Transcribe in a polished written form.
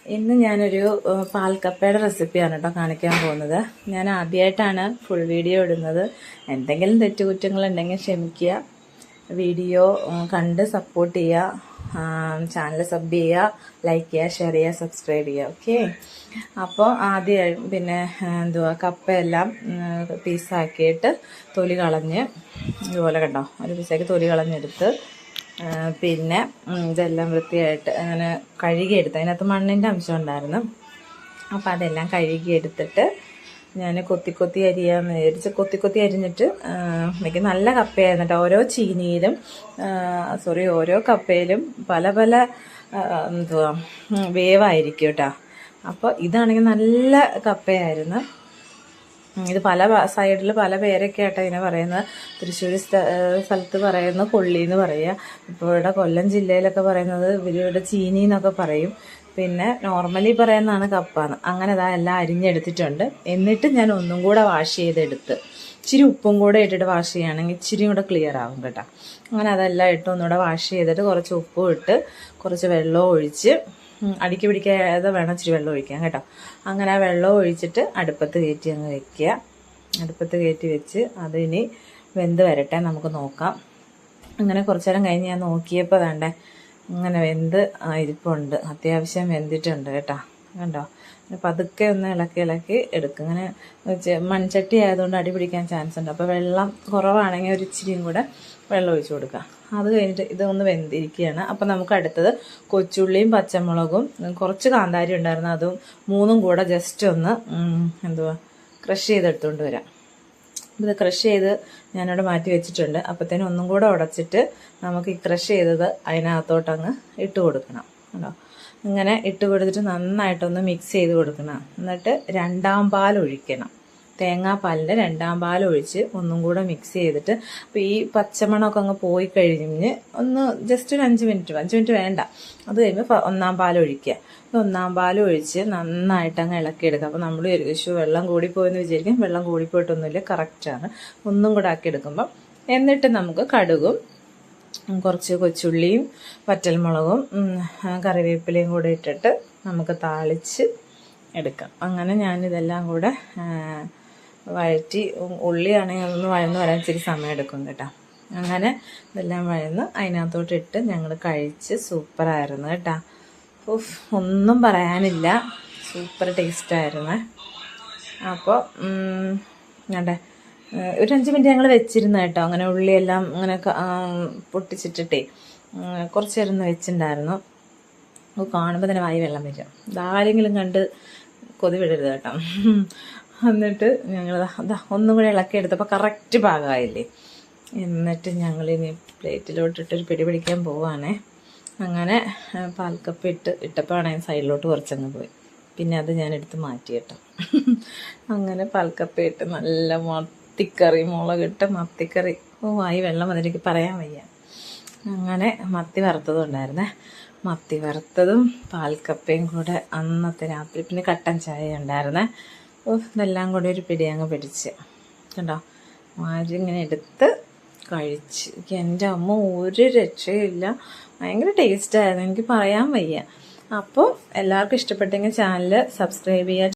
ഇന്ന് ഞാനൊരു പാൽക്കപ്പയുടെ റെസിപ്പിയാണ് കേട്ടോ കാണിക്കാൻ പോകുന്നത്. ഞാൻ ആദ്യമായിട്ടാണ് ഫുൾ വീഡിയോ ഇടുന്നത്. എന്തെങ്കിലും തെറ്റുകുറ്റങ്ങളുണ്ടെങ്കിൽ ക്ഷമിക്കുക. വീഡിയോ കണ്ട് സപ്പോർട്ട് ചെയ്യുക, ചാനൽ സബ് ചെയ്യുക, ലൈക്ക് ചെയ്യുക, ഷെയർ ചെയ്യുക, സബ്സ്ക്രൈബ് ചെയ്യുക. ഓക്കെ. അപ്പോൾ ആദ്യമായി കപ്പയെല്ലാം പീസാക്കിയിട്ട് തൊലി കളഞ്ഞ് ഇതുപോലെ കണ്ടോ ഒരു പീസാക്കി തൊലി കളഞ്ഞെടുത്ത് പിന്നെ ഇതെല്ലാം വൃത്തിയായിട്ട് അങ്ങനെ കഴുകിയെടുത്ത്, അതിനകത്ത് മണ്ണിൻ്റെ അംശം ഉണ്ടായിരുന്നു. അപ്പോൾ അതെല്ലാം കഴുകിയെടുത്തിട്ട് ഞാൻ കൊത്തി അരിയാന്ന് വിചാരിച്ച് കൊത്തി അരിഞ്ഞിട്ട് എനിക്ക് നല്ല കപ്പയായിരുന്നു കേട്ടോ. ഓരോ കപ്പയിലും പല വേവായിരിക്കും കേട്ടോ. അപ്പോൾ ഇതാണെങ്കിൽ നല്ല കപ്പയായിരുന്നു. ഇത് പല സൈഡിൽ പല പേരൊക്കെ ആയിട്ട് ഇതിനെ പറയുന്നത്. തൃശ്ശൂർ സ്ഥലത്ത് പറയുന്നത് കൊള്ളി എന്ന് പറയുക. ഇപ്പോൾ ഇവിടെ കൊല്ലം ജില്ലയിലൊക്കെ പറയുന്നത് ഇവരിവിടെ ചീനി എന്നൊക്കെ പറയും. പിന്നെ നോർമലി പറയുന്നതാണ് കപ്പാന്ന്. അങ്ങനെ ഇതാ എല്ലാം അരിഞ്ഞെടുത്തിട്ടുണ്ട്. എന്നിട്ട് ഞാൻ ഒന്നും കൂടെ വാഷ് ചെയ്തെടുത്ത് ഇച്ചിരി ഉപ്പും കൂടെ ഇട്ടിട്ട് വാഷ് ചെയ്യുകയാണെങ്കിൽ ഇച്ചിരി കൂടെ ക്ലിയർ ആകും കേട്ടോ. അങ്ങനെ അതെല്ലാം ഇട്ട് ഒന്നുകൂടെ വാഷ് ചെയ്തിട്ട് കുറച്ച് ഉപ്പും ഇട്ട് കുറച്ച് വെള്ളവും ഒഴിച്ച് അടിക്ക് പിടിക്കാതെ വേണം ഇച്ചിരി വെള്ളം ഒഴിക്കാൻ കേട്ടോ. അങ്ങനെ ആ വെള്ളം ഒഴിച്ചിട്ട് അടുപ്പത്ത് കയറ്റി അങ്ങ് വെക്കുക. അടുപ്പത്ത് കയറ്റി വെച്ച് അതിനി വെന്ത് വരട്ടെ, നമുക്ക് നോക്കാം. അങ്ങനെ കുറച്ചു നേരം കഴിഞ്ഞ് ഞാൻ നോക്കിയപ്പോൾ വേണ്ടേ ഇങ്ങനെ വെന്ത് ഇരിപ്പുണ്ട്. അത്യാവശ്യം വെന്തിട്ടുണ്ട് കേട്ടോ. കണ്ടോ, പതുക്കെ ഒന്ന് ഇളക്കി എടുക്കും. ഇങ്ങനെ മൺചട്ടി ആയതുകൊണ്ട് അടി പിടിക്കാൻ ചാൻസ് ഉണ്ട്. അപ്പോൾ വെള്ളം കുറവാണെങ്കിൽ ഒരു ഇച്ചിരിയും കൂടെ വെള്ളം ഒഴിച്ചു കൊടുക്കുക. അത് കഴിഞ്ഞിട്ട് ഇതൊന്ന് വെന്തിരിക്കുകയാണ്. അപ്പം നമുക്ക് അടുത്തത് കൊച്ചുള്ളിയും പച്ചമുളകും കുറച്ച് കാന്താരി ഉണ്ടായിരുന്നു, അതും മൂന്നും കൂടെ ജസ്റ്റ് ഒന്ന് ക്രഷ് ചെയ്തെടുത്തുകൊണ്ട് വരാം. ഇത് ക്രഷ് ചെയ്ത് ഞാനവിടെ മാറ്റി വെച്ചിട്ടുണ്ട്. അപ്പോഴത്തേനും ഒന്നും കൂടെ ഉടച്ചിട്ട് നമുക്ക് ഈ ക്രഷ് ചെയ്തത് അതിനകത്തോട്ടങ്ങ് ഇട്ട് കൊടുക്കണം കേട്ടോ. ഇങ്ങനെ ഇട്ട് കൊടുത്തിട്ട് നന്നായിട്ടൊന്ന് മിക്സ് ചെയ്ത് കൊടുക്കണം. എന്നിട്ട് രണ്ടാം പാൽ ഒഴിക്കണം. തേങ്ങാപ്പാലിൻ്റെ രണ്ടാം പാൽ ഒഴിച്ച് ഒന്നും കൂടെ മിക്സ് ചെയ്തിട്ട് അപ്പോൾ ഈ പച്ചമണമൊക്കെ അങ്ങ് പോയി കഴിഞ്ഞ് ഒന്ന് ജസ്റ്റ് ഒരു 5 മിനിറ്റ് വേണ്ട. അത് കഴിയുമ്പോൾ ഒന്നാം പാൽ ഒഴിക്കുക. ഒന്നാം പാൽ ഒഴിച്ച് നന്നായിട്ട് അങ്ങ് ഇളക്കിയെടുക്കുക. അപ്പോൾ നമ്മൾ വെള്ളം കൂടിപ്പോയെന്ന് വിചാരിക്കും. വെള്ളം കൂടിപ്പോയിട്ടൊന്നുമില്ല, കറക്റ്റാണ്. ഒന്നും കൂടെ ആക്കിയെടുക്കുമ്പം എന്നിട്ട് നമുക്ക് കടുകും കുറച്ച് കൊച്ചുള്ളിയും വറ്റൽമുളകും കറിവേപ്പിലയും കൂടെ ഇട്ടിട്ട് നമുക്ക് താളിച്ച് എടുക്കാം. അങ്ങനെ ഞാനിതെല്ലാം കൂടെ വഴറ്റി, ഉള്ളിയാണെങ്കിൽ അതൊന്ന് വഴന്ന് വരാൻ ഇച്ചിരി സമയം എടുക്കും കേട്ടോ. അങ്ങനെ ഇതെല്ലാം വഴന്ന് അതിനകത്തോട്ട് ഇട്ട് ഞങ്ങൾ കഴിച്ച് സൂപ്പറായിരുന്നു കേട്ടോ. ഒന്നും പറയാനില്ല, സൂപ്പർ ടേസ്റ്റായിരുന്നു. അപ്പോൾ ഒരു 5 മിനിറ്റ് ഞങ്ങൾ വെച്ചിരുന്നു കേട്ടോ. അങ്ങനെ ഉള്ളിയെല്ലാം അങ്ങനെ പൊട്ടിച്ചിട്ടിട്ടേ കുറച്ച് നേരം ഒന്ന് വെച്ചിട്ടുണ്ടായിരുന്നു. കാണുമ്പോൾ തന്നെ വായി വെള്ളം വരും. ഇതാരെങ്കിലും കണ്ട് കൊതി വിടരുത് കേട്ടോ. എന്നിട്ട് ഞങ്ങൾ ഒന്നും കൂടെ ഇളക്കിയെടുത്തപ്പോൾ കറക്റ്റ് പാകമായില്ലേ. എന്നിട്ട് ഞങ്ങളിനി പ്ലേറ്റിലോട്ടിട്ടൊരു പിടി പിടിക്കാൻ പോവാണേ. അങ്ങനെ പാൽക്കപ്പ ഇട്ടപ്പോൾ ആണെങ്കിൽ സൈഡിലോട്ട് കുറച്ചങ്ങ് പോയി. പിന്നെ അത് ഞാനെടുത്ത് മാറ്റി കേട്ടോ. അങ്ങനെ പാൽക്കപ്പ ഇട്ട് നല്ല മത്തിക്കറി, മുളകിട്ട് മത്തിക്കറി. വായി വെള്ളം വന്നിട്ട് പറയാൻ വയ്യ. അങ്ങനെ മത്തി വറുത്തതും ഉണ്ടായിരുന്നേ. മത്തി വറുത്തതും പാൽക്കപ്പയും കൂടെ അന്നത്തെ രാത്രി, പിന്നെ കട്ടൻ ചായ ഉണ്ടായിരുന്നേ. ഇതെല്ലാം കൂടെ ഒരു പിടി അങ്ങ് പിടിച്ച് കണ്ടോ. ഇങ്ങനെ എടുത്ത് കഴിച്ച് എൻ്റെ അമ്മ ഒരു രക്ഷയില്ല. ഭയങ്കര ടേസ്റ്റായിരുന്നു, എനിക്ക് പറയാൻ വയ്യ. അപ്പോൾ എല്ലാവർക്കും ഇഷ്ടപ്പെട്ടെങ്കിൽ ചാനൽ സബ്സ്ക്രൈബ് ചെയ്യുക.